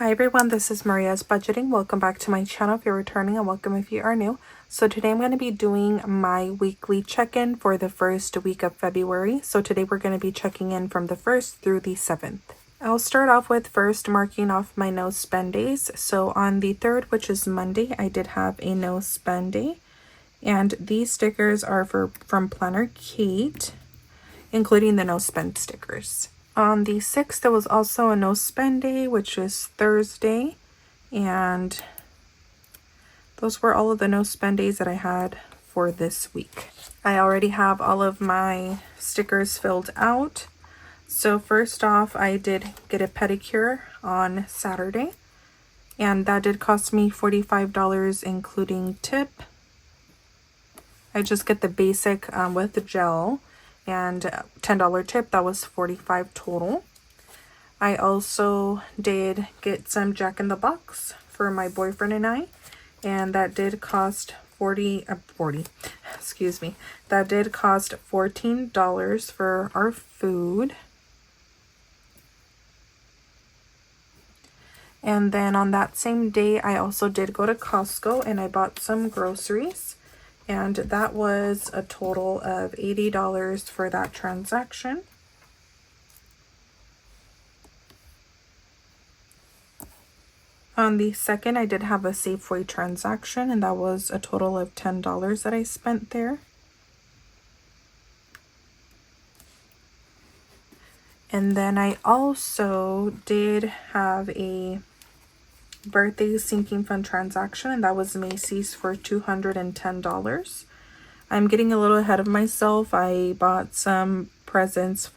Hi everyone, this is Maria's Budgeting. Welcome back to my channel if you're returning, and welcome if you are new. So today I'm going to be doing my weekly check-in for the first week of February. So today we're going to be checking in from the 1st through the 7th. I'll start off with first marking off my no spend days. So on the 3rd, which is Monday, I did have a no spend day. And these stickers are from Planner Kate, including the no spend stickers. On the 6th, there was also a no spend day, which is Thursday, and those were all of the no spend days that I had for this week. I already have all of my stickers filled out. So first off, I did get a pedicure on Saturday, and that did cost me $45 including tip. I just get the basic with the gel and $10 tip. That was $45 total. I also did get some Jack in the Box for my boyfriend and I, and that did cost that did cost $14 for our food. And then on that same day, I also did go to Costco and I bought some groceries, and that was a total of $80 for that transaction. On the 2nd, I did have a Safeway transaction, and that was a total of $10 that I spent there. And then I also did have a birthday sinking fund transaction, and that was Macy's for $210. I'm getting a little ahead of myself. I bought some presents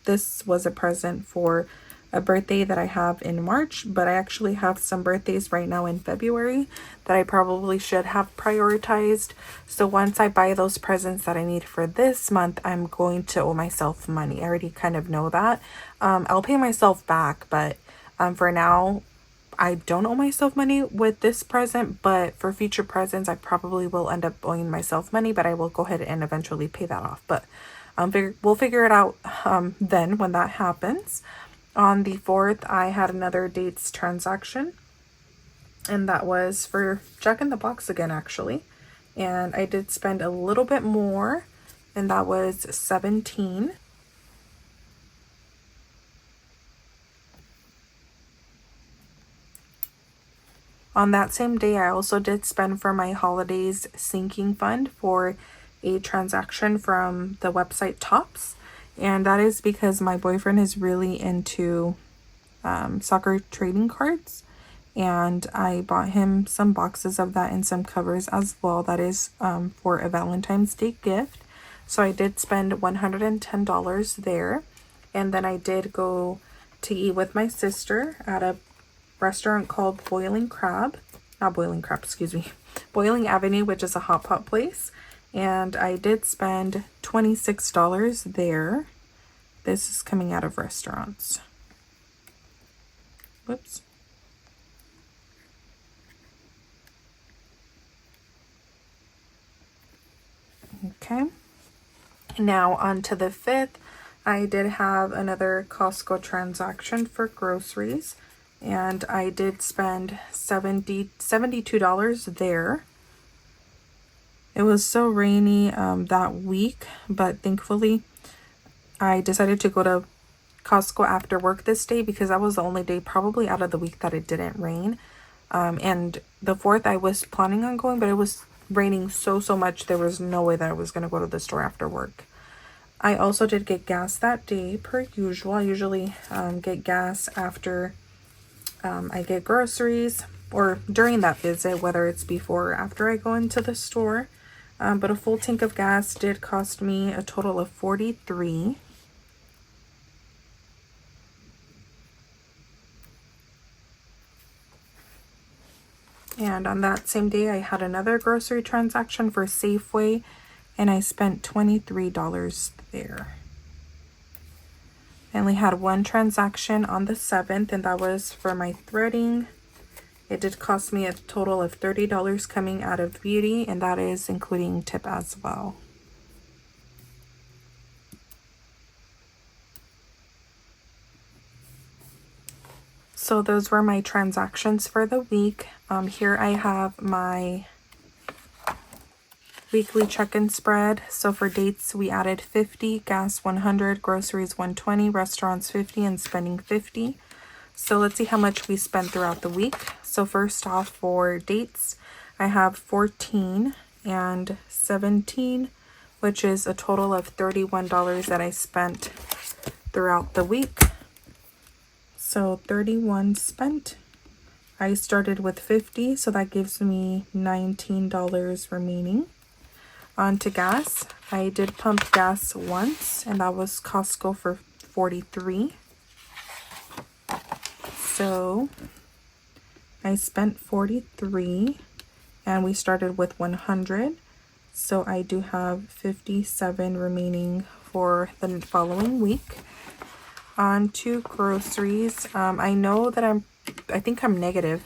this was a present for a birthday that I have in March, but I actually have some birthdays right now in February that I probably should have prioritized. So once I buy those presents that I need for this month, I'm going to owe myself money. I already kind of know that. I'll pay myself back, but for now, I don't owe myself money with this present, but for future presents, I probably will end up owing myself money, but I will go ahead and eventually pay that off. But we'll figure it out then when that happens. On the 4th, I had another dates transaction, and that was for Jack in the Box again, actually. And I did spend a little bit more, and that was $17. On that same day, I also did spend for my holidays sinking fund for a transaction from the website Tops. And that is because my boyfriend is really into soccer trading cards. And I bought him some boxes of that and some covers as well. That is for a Valentine's Day gift. So I did spend $110 there. And then I did go to eat with my sister at a restaurant called Boiling Avenue, which is a hot pot place. And I did spend $26 there. This is coming out of restaurants. Whoops. Okay. Now on to the 5th. I did have another Costco transaction for groceries, and I did spend $72 there. It was so rainy that week, but thankfully I decided to go to Costco after work this day because that was the only day probably out of the week that it didn't rain. And the 4th I was planning on going, but it was raining so much there was no way that I was going to go to the store after work. I also did get gas that day per usual. I usually get gas after I get groceries or during that visit, whether it's before or after I go into the store. But a full tank of gas did cost me a total of $43. And on that same day, I had another grocery transaction for Safeway, and I spent $23 there. I only had one transaction on the 7th, and that was for my threading. It did cost me a total of $30 coming out of beauty, and that is including tip as well. So those were my transactions for the week. Here I have my weekly check-in spread. So for dates, we added 50, gas 100, groceries 120, restaurants 50, and spending 50. So let's see how much we spent throughout the week. So first off, for dates, I have 14 and 17, which is a total of $31 that I spent throughout the week. So 31 spent. I started with 50, so that gives me $19 remaining. On to gas. I did pump gas once, and that was Costco for 43. So I spent 43, and we started with 100. So I do have 57 remaining for the following week. On to groceries. I know that I think I'm negative,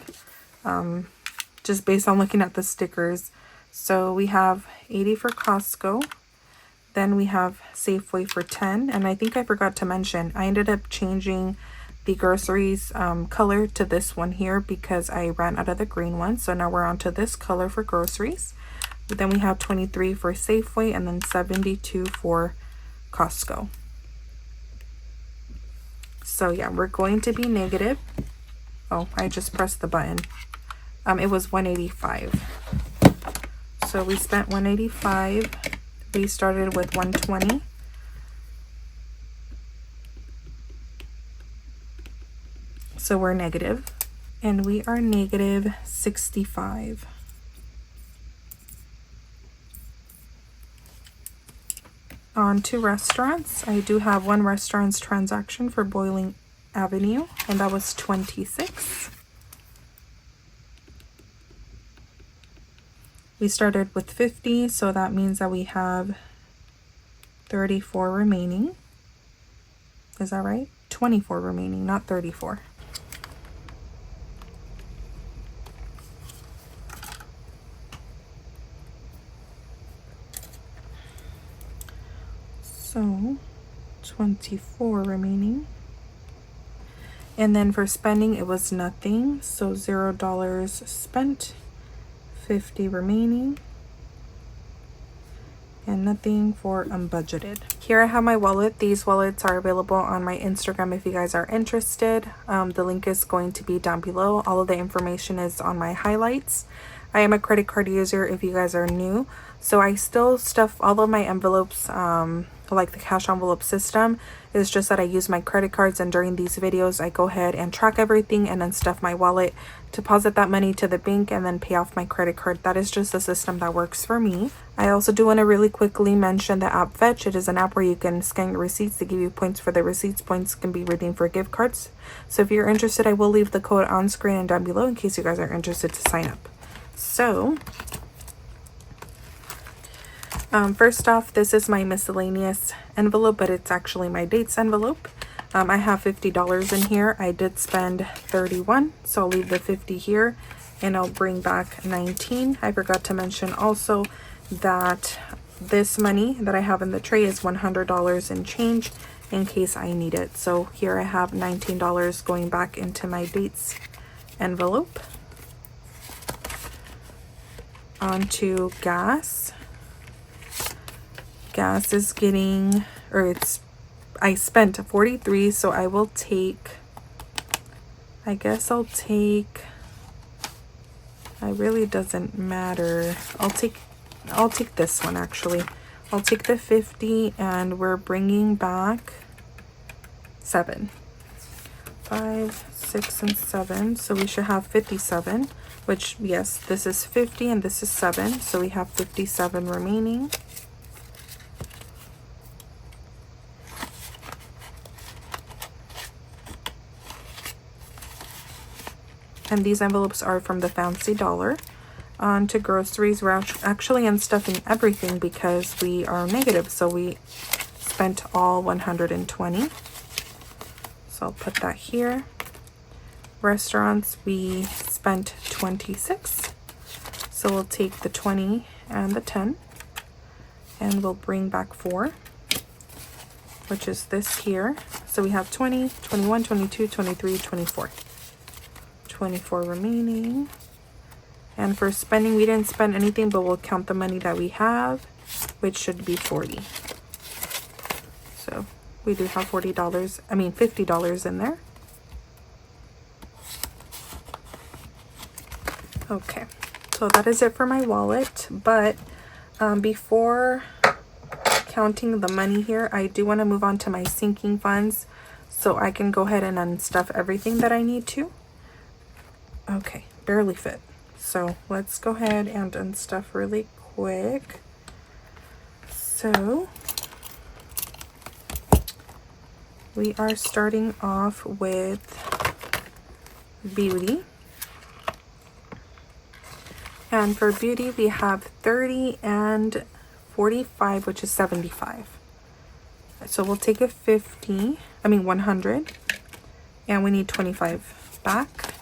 just based on looking at the stickers. So we have 80 for Costco. Then we have Safeway for 10. And I think I forgot to mention, I ended up changing the groceries color to this one here because I ran out of the green one. So now we're on to this color for groceries. Then we have 23 for Safeway and then 72 for Costco. So yeah, we're going to be negative. Oh, I just pressed the button. It was 185. So we spent 185. We started with 120. So we're negative. And we are negative 65. On to restaurants. I do have one restaurant's transaction for Boiling Avenue, and that was 26. We started with 50, so that means that we have 34 remaining. Is that right? 24 remaining, not 34. So 24 remaining. And then for spending, it was nothing. So $0 spent, 50 remaining, and nothing for unbudgeted. Here I have my wallet. These wallets are available on my Instagram if you guys are interested. The link is going to be down below. All of the information is on my highlights. I am a credit card user if you guys are new. So I still stuff all of my envelopes, like the cash envelope system. It's just that I use my credit cards, and during these videos I go ahead and track everything and then stuff my wallet, deposit that money to the bank, and then pay off my credit card. That is just a system that works for me. I also do want to really quickly mention the app Fetch. It is an app where you can scan your receipts to give you points for the receipts. Points can be redeemed for gift cards. So if you're interested, I will leave the code on screen and down below in case you guys are interested to sign up. So first off, this is my miscellaneous envelope, but it's actually my dates envelope. I have $50 in here. I did spend 31, so I'll leave the 50 here and I'll bring back 19. I forgot to mention also that this money that I have in the tray is $100 in change in case I need it. So here I have $19 going back into my dates envelope. On to gas. Gas is getting, I spent 43, so I will take, I guess I'll take, it really doesn't matter. I'll take this one actually. I'll take the 50 and we're bringing back 7. 5, 6, and 7. So we should have 57, which yes, this is 50 and this is 7. So we have 57 remaining. And these envelopes are from the Fancy Dollar. On to groceries. We're actually unstuffing everything because we are negative. So we spent all 120. So I'll put that here. Restaurants, we spent 26. So we'll take the 20 and the 10. And we'll bring back 4, which is this here. So we have 20, 21, 22, 23, 24. 24 remaining. And for spending, we didn't spend anything, but we'll count the money that we have, which should be 40. So we do have $50 in there. Okay, so that is it for my wallet. But before counting the money here, I do want to move on to my sinking funds so I can go ahead and unstuff everything that I need to. Okay, barely fit. So let's go ahead and unstuff really quick. So we are starting off with beauty. And for beauty, we have 30 and 45, which is 75. So we'll take a 100, and we need 25 back.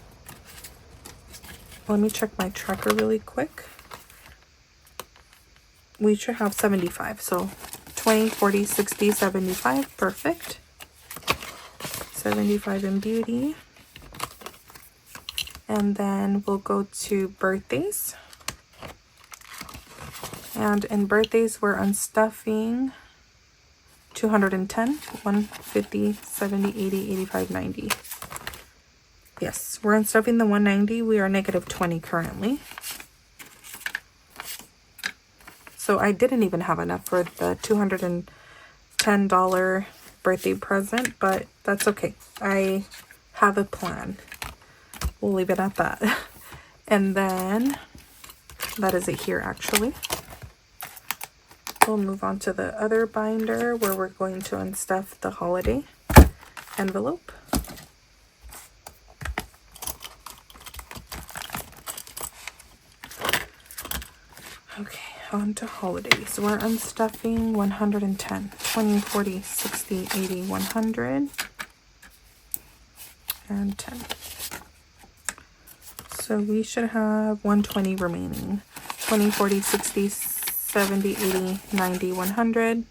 Let me check my tracker really quick. We should have 75. So 20, 40, 60, 75. Perfect. 75 in beauty. And then we'll go to birthdays. And in birthdays, we're unstuffing 210, 150, 70, 80, 85, 90. Yes, we're unstuffing the 190. We are negative 20 currently. So I didn't even have enough for the $210 birthday present, but that's okay. I have a plan. We'll leave it at that. And then that is it here actually. We'll move on to the other binder where we're going to unstuff the holiday envelope. Okay, on to holidays. We're unstuffing 110, 20, 40, 60, 80, 100, and 10. So we should have 120 remaining. 20, 40, 60, 70, 80, 90, 100.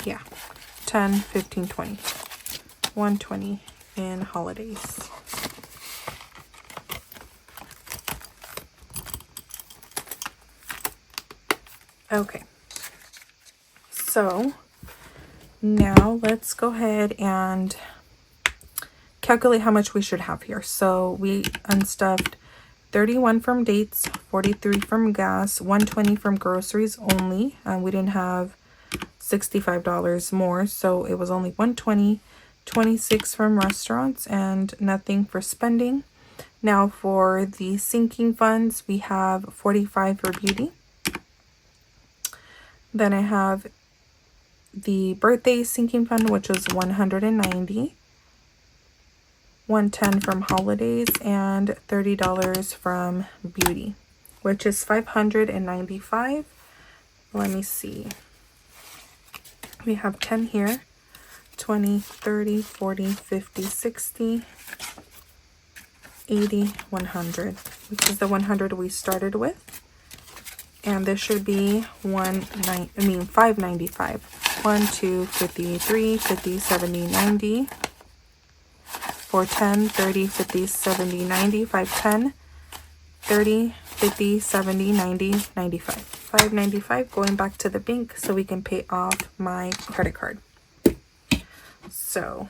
Yeah, 10, 15, 20. 120 in holidays. Okay, so now let's go ahead and calculate how much we should have here. So we unstuffed 31 from dates, 43 from gas, 120 from groceries only. We didn't have $65 more, so it was only 120, 26 from restaurants, and nothing for spending. Now for the sinking funds, we have 45 for beauty. Then I have the birthday sinking fund, which was 190. 110 from holidays and $30 from beauty, which is 595. Let me see. We have 10 here. 20, 30, 40, 50, 60, 80, 100, which is the 100 we started with. And this should be 595. 1, 2, 50, 3, 50, 70, 90. 410, 30, 50, 70, 90, 510, 30, 50, 70, 90, 95. 595 going back to the bank so we can pay off my credit card. So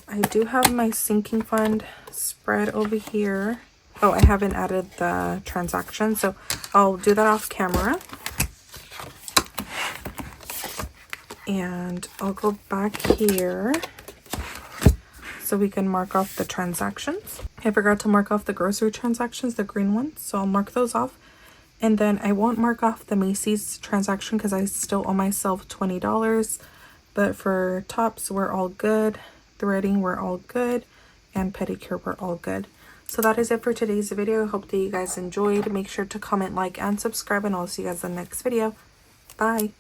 I do have my sinking fund spread over here. Oh, I haven't added the transaction, so I'll do that off camera. And I'll go back here so we can mark off the transactions. I forgot to mark off the grocery transactions, the green ones, so I'll mark those off. And then I won't mark off the Macy's transaction because I still owe myself $20. But for tops, we're all good. Threading, we're all good. And pedicure, we're all good. So that is it for today's video. I hope that you guys enjoyed. Make sure to comment, like, and subscribe, and I'll see you guys in the next video. Bye.